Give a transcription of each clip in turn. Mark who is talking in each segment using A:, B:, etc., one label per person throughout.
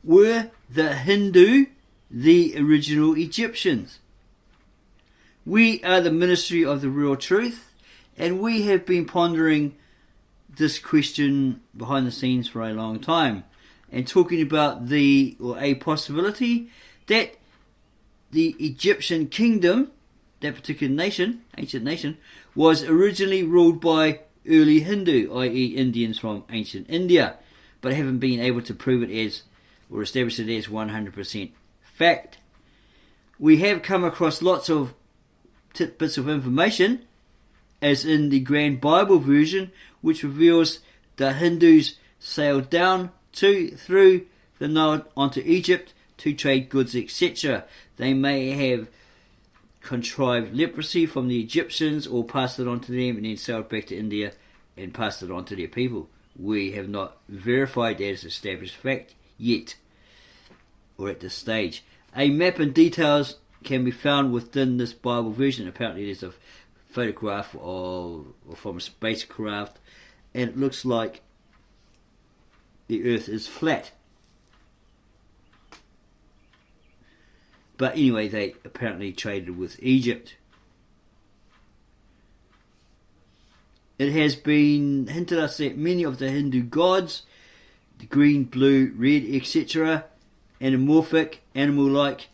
A: Were the Hindu the original Egyptians? We are the Ministry of the Real Truth, and we have been pondering this question behind the scenes for a long time, and talking about a possibility that the Egyptian kingdom, that particular nation, ancient nation, was originally ruled by early Hindu, i.e. Indians from ancient India, but haven't been able to prove it as, or establish it as 100% fact. We have come across lots of tidbits of information, as in the Grand Bible version, which reveals the Hindus sailed down through the Nile onto Egypt to trade goods, etc. They may have contrived leprosy from the Egyptians or passed it on to them and then sailed back to India and passed it on to their people. We have not verified that as established fact yet, or at this stage. A map and details can be found within this Bible version. Apparently there's a photograph from a spacecraft, and it looks like the earth is flat. But anyway, they apparently traded with Egypt. It has been hinted us that many of the Hindu gods, the green, blue, red, etc., anamorphic, animal-like,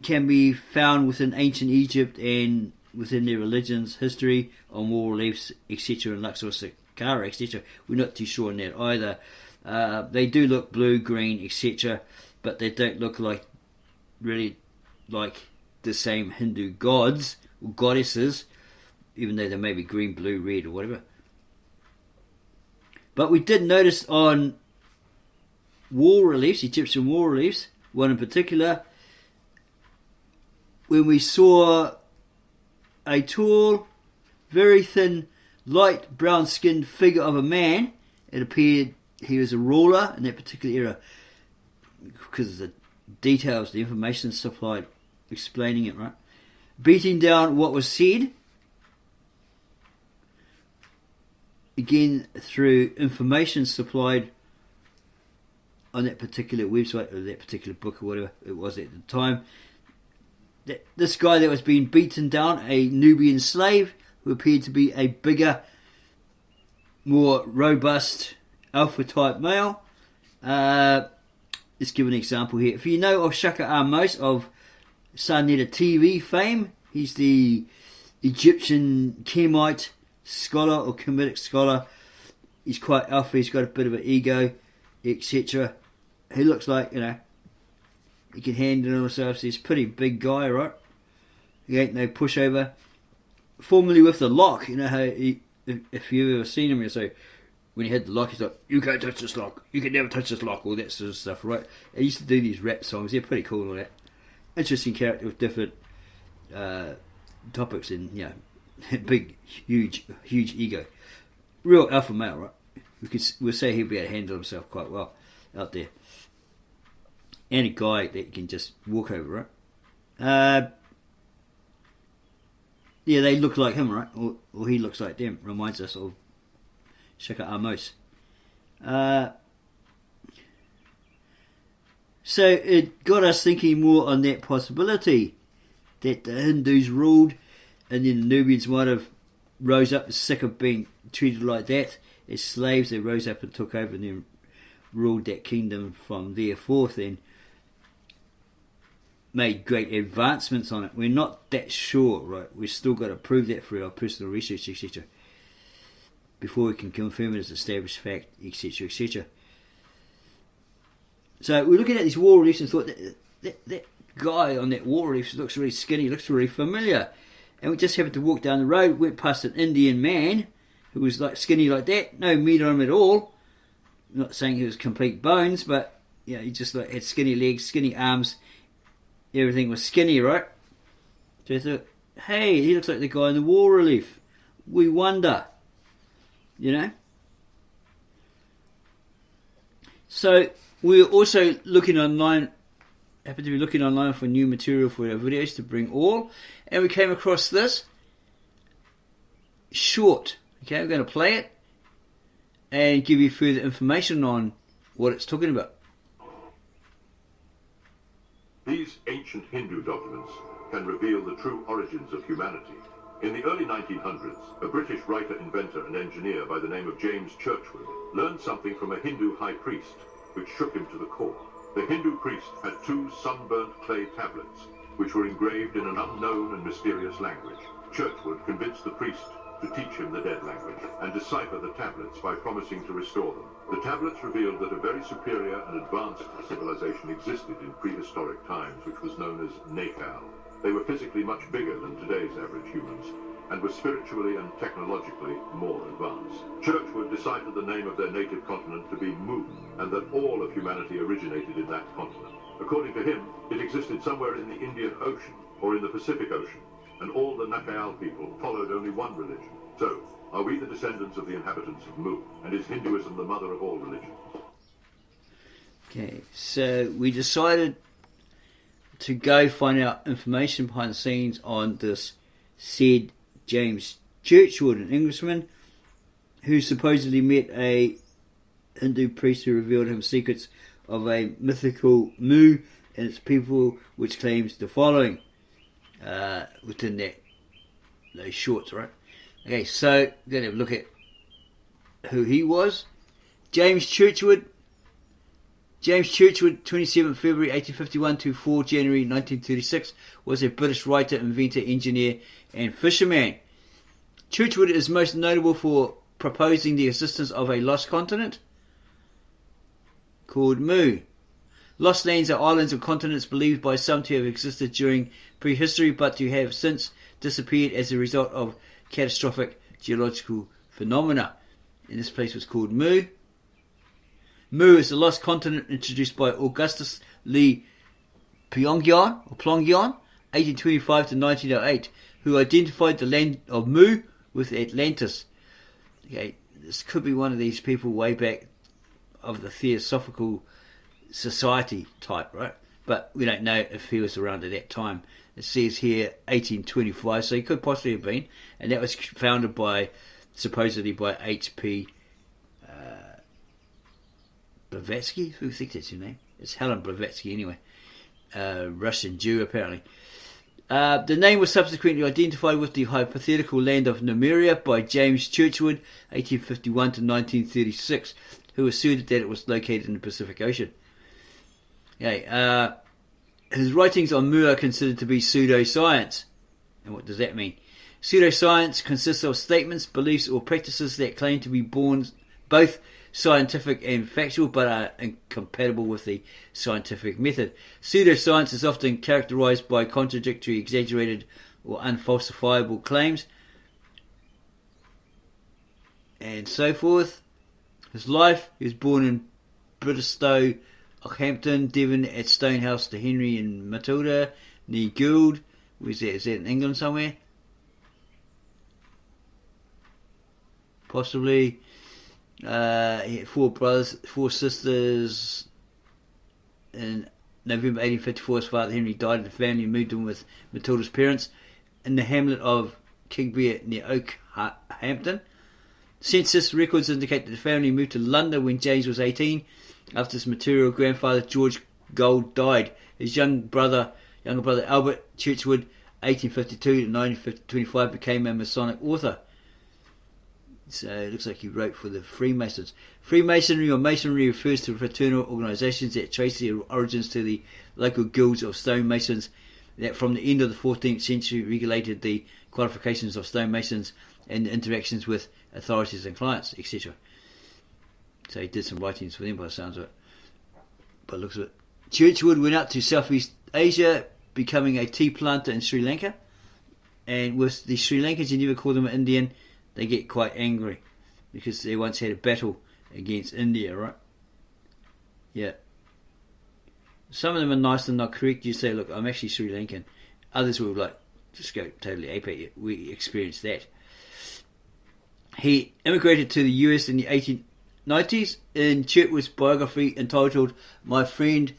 A: can be found within ancient Egypt and within their religions, history, on wall reliefs, etc., in Luxor, Saqqara, etc. We're not too sure on that either. They do look blue, green, etc., but they don't look really like the same Hindu gods or goddesses, even though they may be green, blue, red, or whatever. But we did notice on wall reliefs, Egyptian wall reliefs, one in particular, when we saw a tall, very thin, light brown skinned figure of a man. It appeared he was a ruler in that particular era, because of the details, the information supplied explaining it, right? Beating down what was said, again through information supplied on that particular website or that particular book or whatever it was at the time. This guy that was being beaten down, a Nubian slave who appeared to be a bigger, more robust alpha type male. Let's give an example here. If you know of Shaka Amos of Sarnetta TV fame, he's the Egyptian Kemite scholar or Kemetic scholar. He's quite alpha, he's got a bit of an ego, etc. He looks like, he can handle himself. So he's a pretty big guy, right? He ain't no pushover. Formerly with the lock, how if you've ever seen him, so when he had the lock, he's like, you can't touch this lock, you can never touch this lock, all that sort of stuff, right? He used to do these rap songs, they're pretty cool and all that. Interesting character with different topics and, big, huge ego. Real alpha male, right? We'll say he'll be able to handle himself quite well out there. And a guy that can just walk over, right? They look like him, right? Or he looks like them. Reminds us of Shaka Amos. So it got us thinking more on that possibility that the Hindus ruled, and then the Nubians might have rose up sick of being treated like that as slaves. They rose up and took over and then ruled that kingdom from there forth and made great advancements on it. We're not that sure, right? We've still got to prove that through our personal research, etc., before we can confirm it as established fact, etc., etc. So we're looking at these wall reliefs and thought that guy on that wall relief looks really skinny, looks really familiar. And we just happened to walk down the road, went past an Indian man who was like skinny like that, no meat on him at all. I'm not saying he was complete bones, but he just had skinny legs, skinny arms. Everything was skinny, right? So I thought, hey, he looks like the guy in the wall relief. We wonder, So we're also looking online, happened to be looking online for new material for our videos to bring all, and we came across this short. Okay, we're going to play it and give you further information on what it's talking about.
B: These ancient Hindu documents can reveal the true origins of humanity. In the early 1900s, a British writer, inventor, and engineer by the name of James Churchward learned something from a Hindu high priest, which shook him to the core. The Hindu priest had 2 sunburnt clay tablets, which were engraved in an unknown and mysterious language. Churchward convinced the priest to teach him the dead language and decipher the tablets by promising to restore them. The tablets revealed that a very superior and advanced civilization existed in prehistoric times, which was known as Nekal. They were physically much bigger than today's average humans, and were spiritually and technologically more advanced. Churchward decided the name of their native continent to be Mu, and that all of humanity originated in that continent. According to him, it existed somewhere in the Indian Ocean, or in the Pacific Ocean, and all the Nakayal people followed only one religion. So, are we the descendants of the inhabitants of Mu, and is Hinduism the mother of all religions?
A: Okay, so we decided to go find out information behind the scenes on this said James Churchward, an Englishman who supposedly met a Hindu priest who revealed him secrets of a mythical Mu and its people, which claims the following within those shorts, right? Okay, so we're going to have a look at who he was. James Churchward, 27th February 1851 to 4 January 1936, was a British writer, inventor, engineer, and fisherman. Churchward is most notable for proposing the existence of a lost continent called Mu. Lost lands are islands or continents believed by some to have existed during prehistory, but to have since disappeared as a result of catastrophic geological phenomena. And this place was called Mu. Mu is the lost continent introduced by Augustus Lee Pyongyang, 1825 to 1908, who identified the land of Mu with Atlantis. Okay, this could be one of these people way back of the Theosophical Society type, right? But we don't know if he was around at that time. It says here 1825, so he could possibly have been, and that was founded by, supposedly by H.P. Blavatsky. Who thinks that's your name? It's Helen Blavatsky anyway. Russian Jew apparently. The name was subsequently identified with the hypothetical land of Numeria by James Churchward, 1851 to 1936, who asserted that it was located in the Pacific Ocean. Okay, his writings on Mu are considered to be pseudoscience. And what does that mean? Pseudoscience consists of statements, beliefs, or practices that claim to be both scientific and factual, but are incompatible with the scientific method. Pseudoscience is often characterized by contradictory, exaggerated, or unfalsifiable claims, and so forth. His life: he was born in Bristow, Ockhampton, Devon, at Stonehouse to Henry and Matilda, near Gould. Where's that? Is that in England somewhere? Possibly. He had 4 brothers, 4 sisters. In November 1854, his father Henry died, and the family moved in with Matilda's parents in the hamlet of Kingbeer near Oakhampton. Census records indicate that the family moved to London when James was 18. After his maternal grandfather George Gould died, his younger brother Albert Churchward, 1852 to 1925, became a Masonic author. So it looks like he wrote for the Freemasons. Freemasonry or Masonry refers to fraternal organisations that trace their origins to the local guilds of stonemasons that from the end of the 14th century regulated the qualifications of stonemasons and interactions with authorities and clients, etc. So he did some writings for them by the sounds of it. By the looks of it. Churchward went out to Southeast Asia, becoming a tea planter in Sri Lanka. And with the Sri Lankans, you never call them an Indian. They get quite angry because they once had a battle against India, right? Yeah. Some of them are nice and not correct. You say, look, I'm actually Sri Lankan. Others will just go totally ape at you. We experienced that. He immigrated to the US in the 1890s. In Churchward's biography entitled My Friend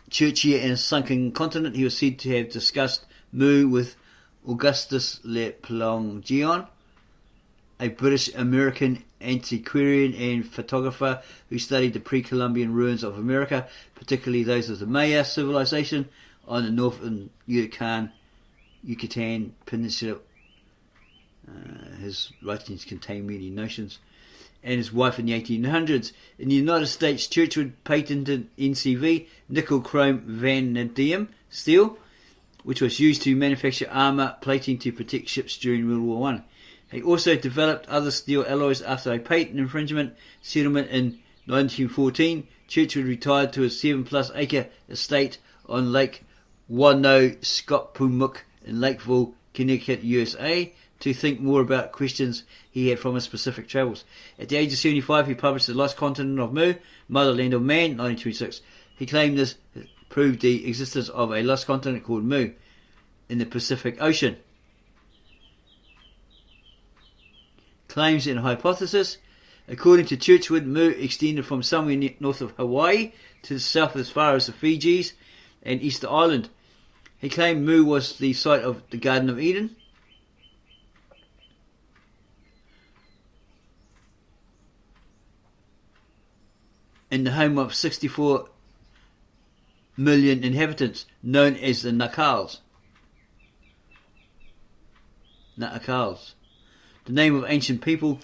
A: Churchill and a Sunken Continent, he was said to have discussed Mu with Augustus Le Plongeon, a British-American antiquarian and photographer who studied the pre-Columbian ruins of America, particularly those of the Maya civilization on the northern Yucatan Peninsula. His writings contain many notions. And his wife in the 1800s. In the United States, Churchward patented NCV, nickel chrome vanadium steel, which was used to manufacture armour plating to protect ships during World War I. He also developed other steel alloys after a patent infringement settlement in 1914. Churchward retired to his 7+ acre estate on Lake Wonosoqapumuk in Lakeville, Connecticut, USA, to think more about questions he had from his Pacific travels. At the age of 75, he published The Lost Continent of Mu, Motherland of Man, 1926. He claimed this proved the existence of a lost continent called Mu in the Pacific Ocean. Claims and hypothesis. According to Churchward, Mu extended from somewhere north of Hawaii to the south as far as the Fijis and Easter Island. He claimed Mu was the site of the Garden of Eden. And the home of 64 million inhabitants, known as the Nakals. The name of ancient people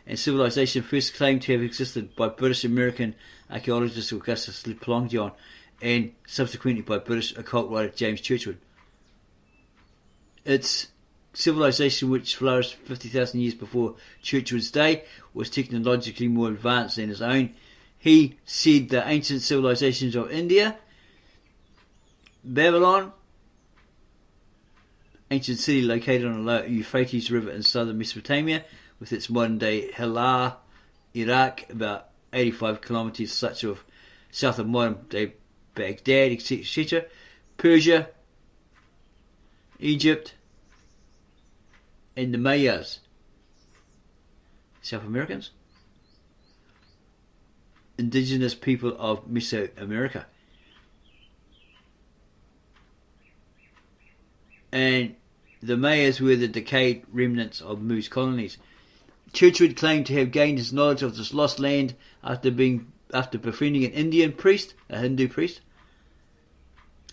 A: and civilization first claimed to have existed by British-American archaeologist Augustus Plongeon and subsequently by British occult writer James Churchward. Its civilization, which flourished 50,000 years before Churchward's day, was technologically more advanced than his own. He said the ancient civilizations of India, Babylon, ancient city located on the Euphrates River in southern Mesopotamia, with its modern-day Halar, Iraq, about 85 kilometers south of modern-day Baghdad, etc., Persia, Egypt, and the Mayas, South Americans, indigenous people of Mesoamerica. And the Mayas were the decayed remnants of Mu's colonies. Churchward claimed to have gained his knowledge of this lost land after befriending an Indian priest, a Hindu priest,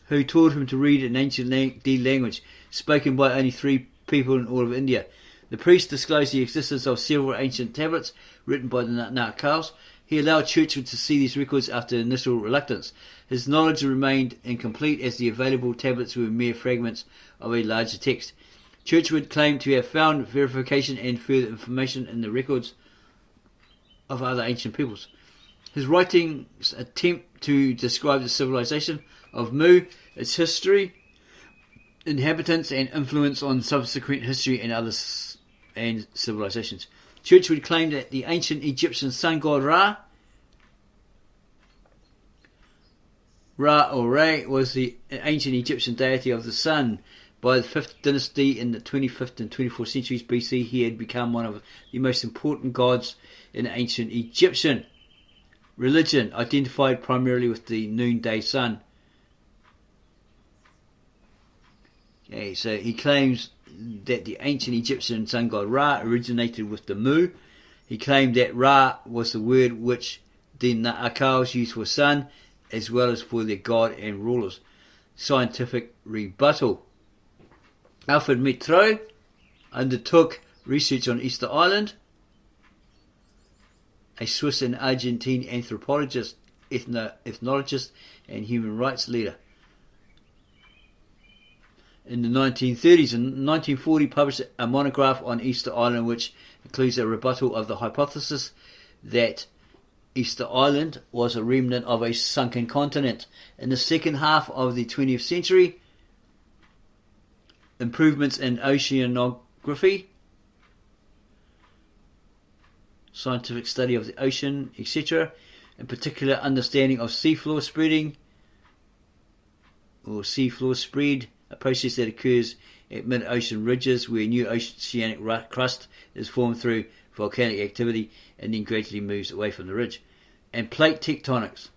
A: who taught him to read an ancient dead language spoken by only 3 people in all of India. The priest disclosed the existence of several ancient tablets written by the Nakals. He allowed Churchward to see these records after initial reluctance. His knowledge remained incomplete as the available tablets were mere fragments of a larger text. Churchward claimed to have found verification and further information in the records of other ancient peoples. His writings attempt to describe the civilization of Mu, its history, inhabitants, and influence on subsequent history and civilizations. Churchward claimed that the ancient Egyptian sun god Ra or Ra was the ancient Egyptian deity of the sun. By the 5th dynasty in the 25th and 24th centuries BC, he had become one of the most important gods in ancient Egyptian religion, identified primarily with the noonday sun. Okay, so he claims that the ancient Egyptian sun god Ra originated with the Mu. He claimed that Ra was the word which the Nakals used for sun, as well as for their god and rulers. Scientific rebuttal. Alfred Metro undertook research on Easter Island. A Swiss and Argentine anthropologist, ethnologist, and human rights leader. In the 1930s and 1940 published a monograph on Easter Island which includes a rebuttal of the hypothesis that Easter Island was a remnant of a sunken continent. In the second half of the 20th century, improvements in oceanography, scientific study of the ocean, etc., in particular understanding of seafloor spreading or seafloor spread, a process that occurs at mid-ocean ridges where new oceanic crust is formed through volcanic activity and then gradually moves away from the ridge. And plate tectonics,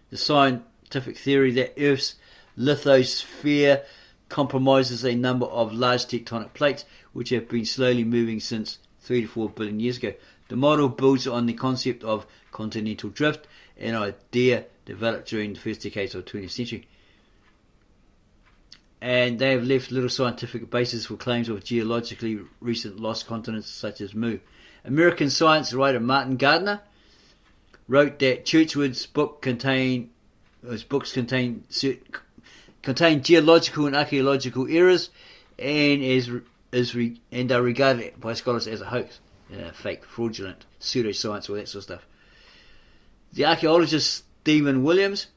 A: the scientific theory that Earth's lithosphere comprises a number of large tectonic plates which have been slowly moving since 3 to 4 billion years ago. The model builds on the concept of continental drift, an idea developed during the first decades of the 20th century. And they have left little scientific basis for claims of geologically recent lost continents such as Mu. American science writer Martin Gardner wrote that Churchward's books contain geological and archaeological errors and are regarded by scholars as a hoax, fake, fraudulent, pseudoscience, all that sort of stuff. The archaeologist Stephen Williams,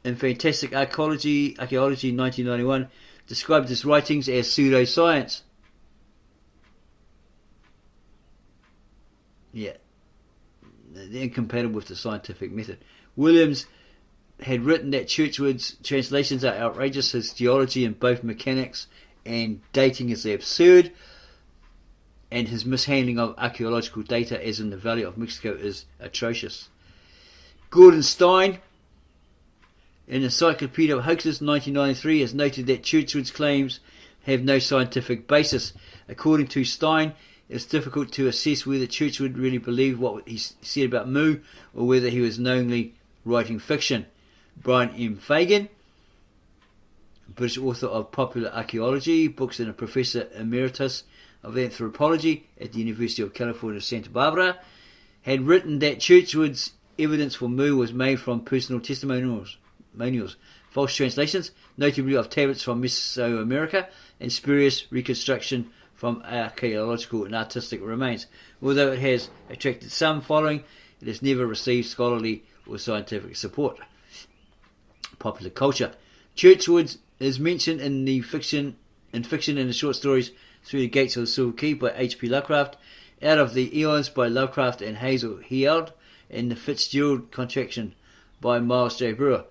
A: in Fantastical Archaeology 1991, described his writings as pseudoscience. Yeah, they're incompatible with the scientific method. Williams had written that Churchward's translations are outrageous. His geology in both mechanics and dating is absurd, and his mishandling of archaeological data, as in the Valley of Mexico, is atrocious. Gordon Stein, in Encyclopedia of Hoaxes 1993, has noted that Churchward's claims have no scientific basis. According to Stein, it's difficult to assess whether Churchward really believed what he said about Mu, or whether he was knowingly writing fiction. Brian M. Fagan, British author of Popular Archaeology books and a Professor Emeritus of Anthropology at the University of California, Santa Barbara, had written that Churchward's evidence for Mu was made from personal testimonials, false translations, notably of tablets from Mesoamerica, and spurious reconstruction from archaeological and artistic remains. Although it has attracted some following, it has never received scholarly or scientific support. Popular culture. Churchward is mentioned in fiction and the short stories Through the Gates of the Silver Key by H.P. Lovecraft, Out of the Eons by Lovecraft and Hazel Heald, and The Fitzgerald Contraction by Miles J. Brewer.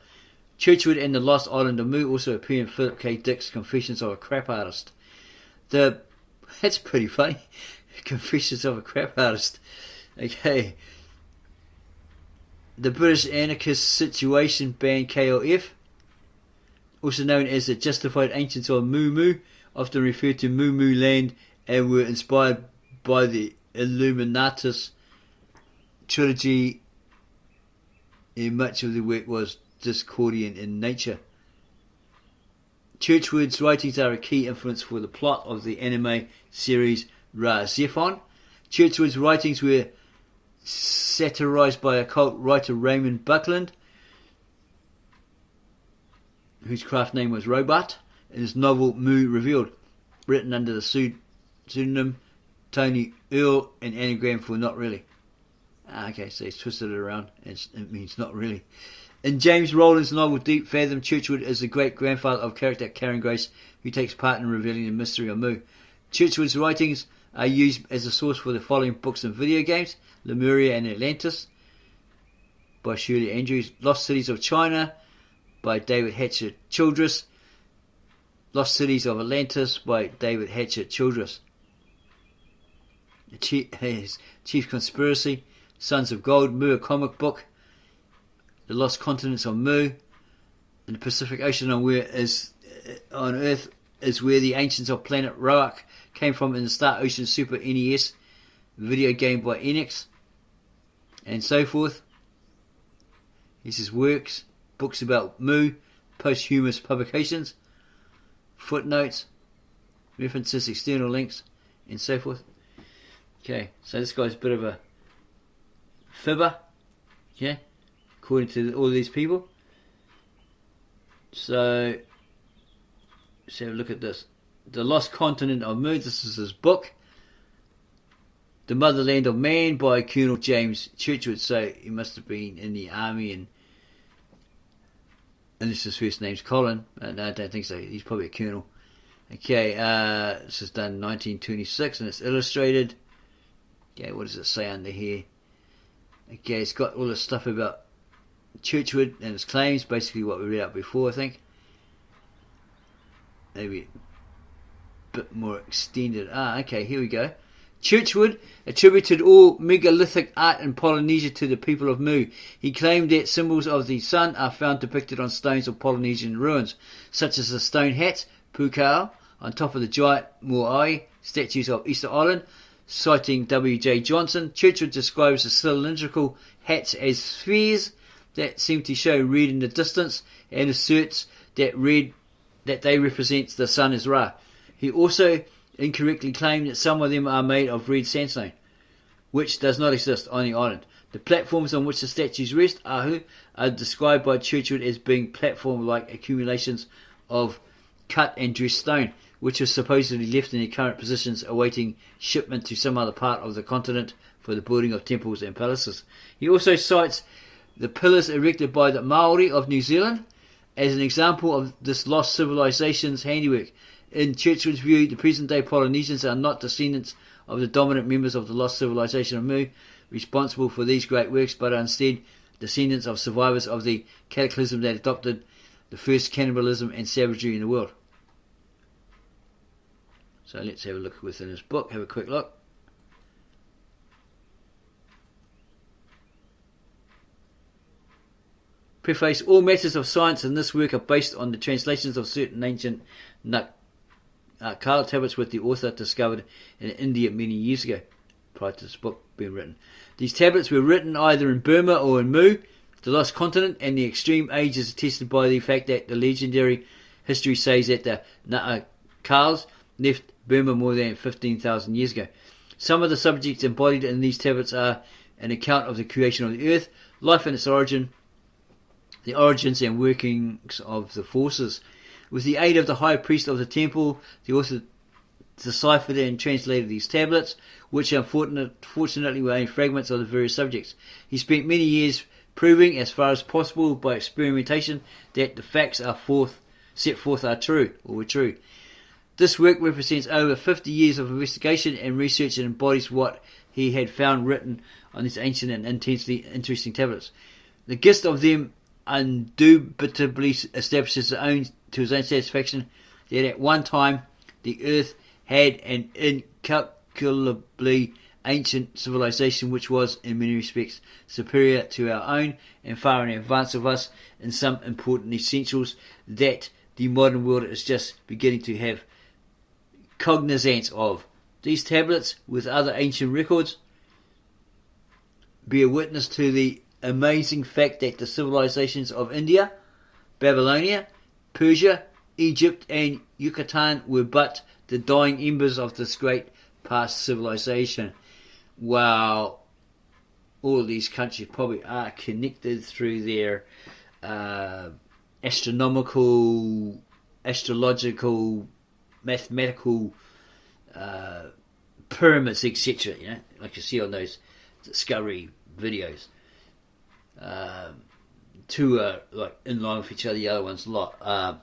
A: Churchward and the Lost Island of Mu also appear in Philip K. Dick's Confessions of a Crap Artist. That's pretty funny. Confessions of a Crap Artist. Okay. The British anarchist situation band KLF, also known as the Justified Ancients of Mu, often referred to Mu Land, and were inspired by the Illuminatus trilogy, and much of the work was discordian in nature. Churchward's writings are a key influence for the plot of the anime series Ra Zephon. Churchward's writings were satirized by occult writer Raymond Buckland, whose craft name was Robot, in his novel Mu Revealed, written under the pseudonym Tony Earl, an anagram for Not Really. Okay, so he's twisted it around, it means not really. In James Rowland's novel Deep Fathom, Churchward is the great-grandfather of character Karen Grace, who takes part in revealing the mystery of Mu. Churchward's writings are used as a source for the following books and video games: Lemuria and Atlantis by Shirley Andrews, Lost Cities of China by David Hatcher Childress, Lost Cities of Atlantis by David Hatcher Childress, Chief Conspiracy, Sons of Gold, Mu, a comic book, The Lost Continents of Mu, in the Pacific Ocean on Earth is where the ancients of planet Roark came from, in the Star Ocean Super NES video game by Enix, and so forth. This is works, books about Mu, posthumous publications, footnotes, references, external links, and so forth. Okay, so this guy's a bit of a fibber, okay, according to all these people. So let's have a look at this. The Lost Continent of Mu, this is his book. The Motherland of Man by Colonel James Churchward. So he must have been in the army, and unless his first name's Colin. No, I don't think so. He's probably a colonel. Okay, this is done in 1926 and it's illustrated. Okay, what does it say under here? Okay, it's got all this stuff about Churchward and his claims, basically what we read out before, I think. Maybe a bit more extended. Okay, here we go. Churchward attributed all megalithic art in Polynesia to the people of Mu. He claimed that symbols of the sun are found depicted on stones of Polynesian ruins, such as the stone hats, pukao, on top of the giant moai statues of Easter Island, Citing W.J. Johnson, Churchward describes the cylindrical hats as spheres that seem to show red in the distance, and asserts that they represent the sun as Ra. He also incorrectly claimed that some of them are made of red sandstone, which does not exist on the island. The platforms on which the statues rest, Ahu, are described by Churchward as being platform-like accumulations of cut and dressed stone, which are supposedly left in their current positions awaiting shipment to some other part of the continent for the building of temples and palaces. He also cites the pillars erected by the Maori of New Zealand as an example of this lost civilization's handiwork. In Churchward's view, the present-day Polynesians are not descendants of the dominant members of the lost civilization of Mu, responsible for these great works, but are instead descendants of survivors of the cataclysm that adopted the first cannibalism and savagery in the world. So let's have a look within his book, have a quick look. Preface: all matters of science in this work are based on the translations of certain ancient Kala tablets which the author discovered in India many years ago, prior to this book being written. These tablets were written either in Burma or in Mu, the lost continent, and the extreme age is attested by the fact that the legendary history says that the Nakals left Burma more than 15,000 years ago. Some of the subjects embodied in these tablets are an account of the creation of the earth, life and its origin, the origins and workings of the forces. With the aid of the high priest of the temple, the author deciphered and translated these tablets, which unfortunately were only fragments of the various subjects. He spent many years proving, as far as possible by experimentation, that the facts set forth are true, or were true. This work represents over 50 years of investigation and research and embodies what he had found written on these ancient and intensely interesting tablets. The gist of them indubitably establishes to his own satisfaction that at one time the earth had an incalculably ancient civilization which was in many respects superior to our own and far in advance of us in some important essentials that the modern world is just beginning to have cognizance of. These tablets, with other ancient records, bear witness to the amazing fact that the civilizations of India, Babylonia, Persia, Egypt and Yucatan were but the dying embers of this great past civilization. While all these countries probably are connected through their astronomical, astrological, mathematical pyramids, etc. You know, like you see on those Discovery videos. Two are like in line with each other, the other one's a lot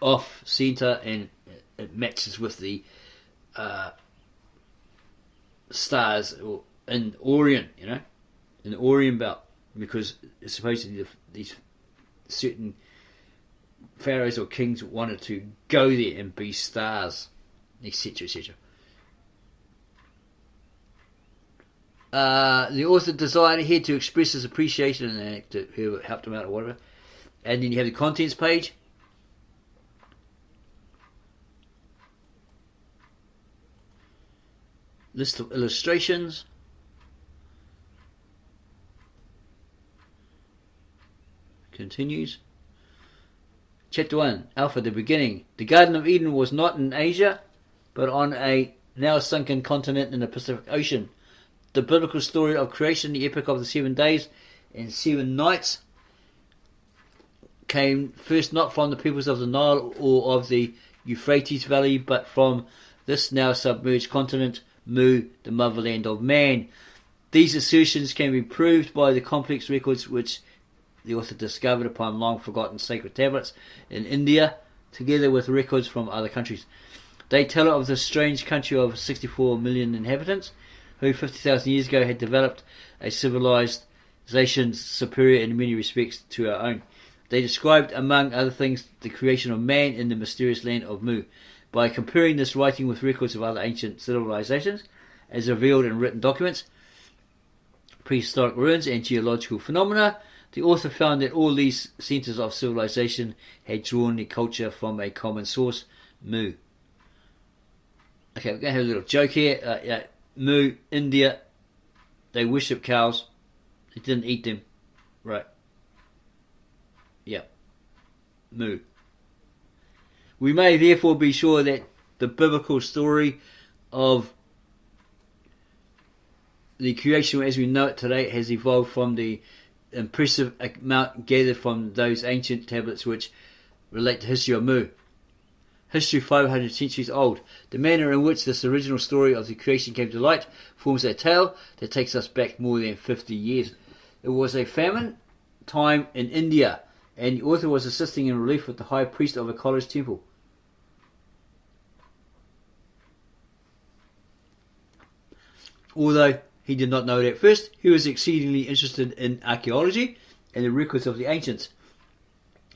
A: off centre, and it matches with the stars in Orion, you know, in the Orion belt, because supposedly these certain pharaohs or kings wanted to go there and be stars, etc., etc. The author desired here to express his appreciation and to whoever helped him out or whatever. And then you have the contents page. List of illustrations. Continues. Chapter 1, Alpha, the beginning. The Garden of Eden was not in Asia, but on a now sunken continent in the Pacific Ocean. The biblical story of creation, the epic of the 7 days and 7 nights, came first not from the peoples of the Nile or of the Euphrates Valley, but from this now submerged continent, Mu, the motherland of man. These assertions can be proved by the complex records which the author discovered upon long-forgotten sacred tablets in India, together with records from other countries. They tell of this strange country of 64 million inhabitants, who 50,000 years ago had developed a civilization superior in many respects to our own. They described, among other things, the creation of man in the mysterious land of Mu. By comparing this writing with records of other ancient civilizations, as revealed in written documents, prehistoric ruins and geological phenomena, the author found that all these centres of civilization had drawn their culture from a common source, Mu. Okay, we're going to have a little joke here. Mu, India, they worship cows. They didn't eat them. Right. Yeah. Mu. We may therefore be sure that the biblical story of the creation as we know it today has evolved from the impressive amount gathered from those ancient tablets which relate to history of Mu. History 500 centuries old. The manner in which this original story of the creation came to light forms a tale that takes us back more than 50 years. It was a famine time in India, and the author was assisting in relief with the high priest of a college temple. Although he did not know it at first, he was exceedingly interested in archaeology and the records of the ancients,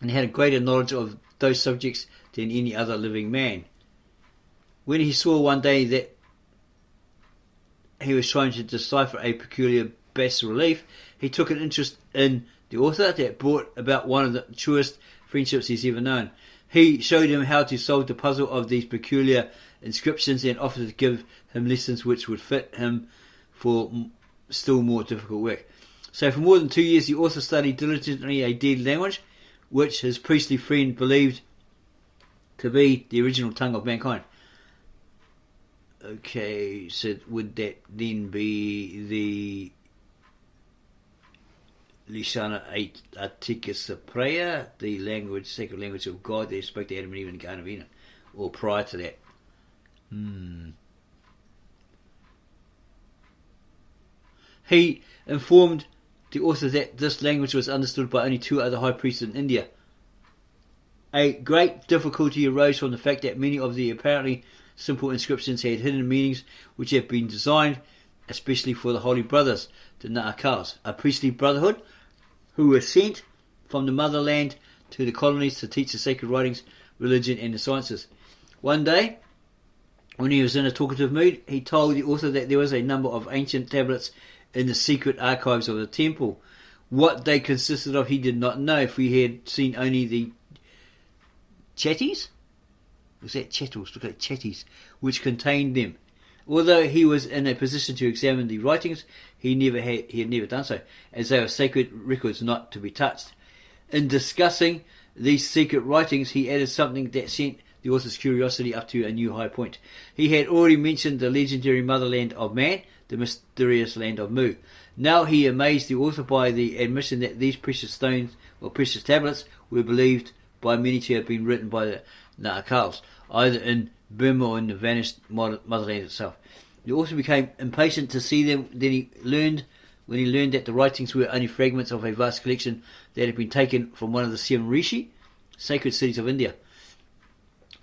A: and had a greater knowledge of those subjects than any other living man. When he saw one day that he was trying to decipher a peculiar bas-relief, he took an interest in the author that brought about one of the truest friendships he's ever known. He showed him how to solve the puzzle of these peculiar inscriptions and offered to give him lessons which would fit him for still more difficult work. So for more than 2 years the author studied diligently a dead language which his priestly friend believed to be the original tongue of mankind. Okay, so would that then be the Lishana Atticus prayer, the language, sacred language of God that spoke to Adam and Eve in the Garden of Eden, or prior to that? He informed the author that this language was understood by only 2 other high priests in India. A great difficulty arose from the fact that many of the apparently simple inscriptions had hidden meanings which had been designed especially for the Holy Brothers, the Na'akals, a priestly brotherhood who were sent from the Motherland to the colonies to teach the sacred writings, religion and the sciences. One day, when he was in a talkative mood, he told the author that there was a number of ancient tablets in the secret archives of the temple. What they consisted of he did not know, for he had seen only the chatties? Was that chattels? Look at chatties, which contained them. Although he was in a position to examine the writings, he had never done so, as they were sacred records not to be touched. In discussing these secret writings, he added something that sent the author's curiosity up to a new high point. He had already mentioned the legendary motherland of man, the mysterious land of Mu. Now he amazed the author by the admission that these precious stones, or precious tablets, were believed by many to have been written by the Na'akals, either in Burma or in the vanished motherland itself. The author became impatient to see them. Then when he learned that the writings were only fragments of a vast collection that had been taken from one of the 7 Rishi, sacred cities of India.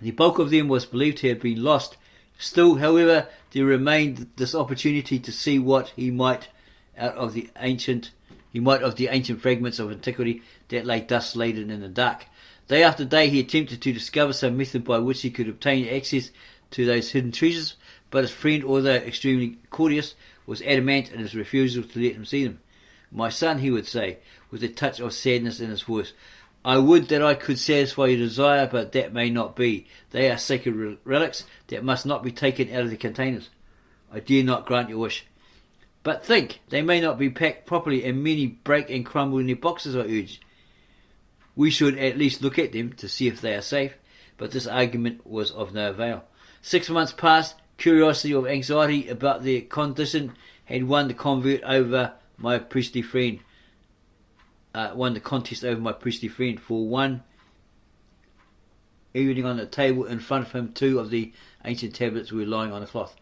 A: The bulk of them was believed to have been lost. Still, however, there remained this opportunity to see what he might of the ancient fragments of antiquity that lay dust laden in the dark. Day after day he attempted to discover some method by which he could obtain access to those hidden treasures, but his friend, although extremely courteous, was adamant in his refusal to let him see them. "My son," he would say, with a touch of sadness in his voice, "I would that I could satisfy your desire, but that may not be. They are sacred relics that must not be taken out of the containers. I dare not grant your wish." "But think, they may not be packed properly, and many break and crumble in their boxes," I urged. "We should at least look at them to see if they are safe." But this argument was of no avail. 6 months passed. Curiosity or anxiety about their condition had won the contest over my priestly friend. For one evening, on the table in front of him, 2 of the ancient tablets were lying on a cloth.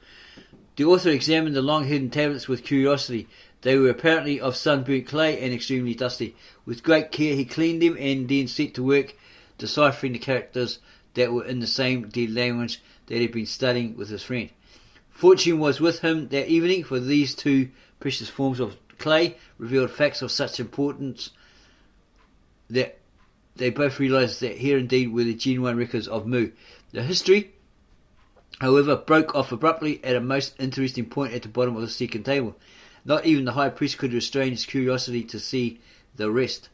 A: The author examined the long hidden tablets with curiosity. They were apparently of sunburnt clay and extremely dusty. With great care he cleaned them and then set to work deciphering the characters that were in the same dead language that he had been studying with his friend. Fortune was with him that evening, for these 2 precious forms of clay revealed facts of such importance that they both realized that here indeed were the genuine records of Mu. The history, however, broke off abruptly at a most interesting point at the bottom of the second table. Not even the high priest could restrain his curiosity to see the rest.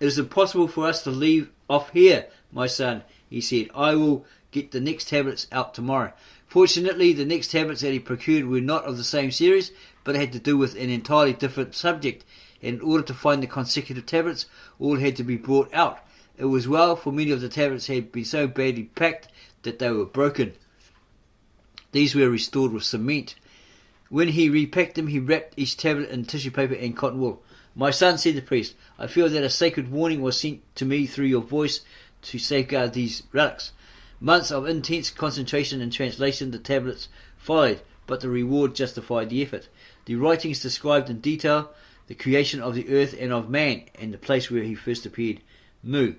A: "It is impossible for us to leave off here, my son," he said. "I will get the next tablets out tomorrow. Fortunately, the next tablets that he procured were not of the same series, but had to do with an entirely different subject. And in order to find the consecutive tablets, all had to be brought out. It was well, for many of the tablets had been so badly packed that they were broken. These were restored with cement. When he repacked them, he wrapped each tablet in tissue paper and cotton wool. "My son," said the priest, "I feel that a sacred warning was sent to me through your voice to safeguard these relics." Months of intense concentration and translation, the tablets followed, but the reward justified the effort. The writings described in detail the creation of the earth and of man, and the place where he first appeared, Mu.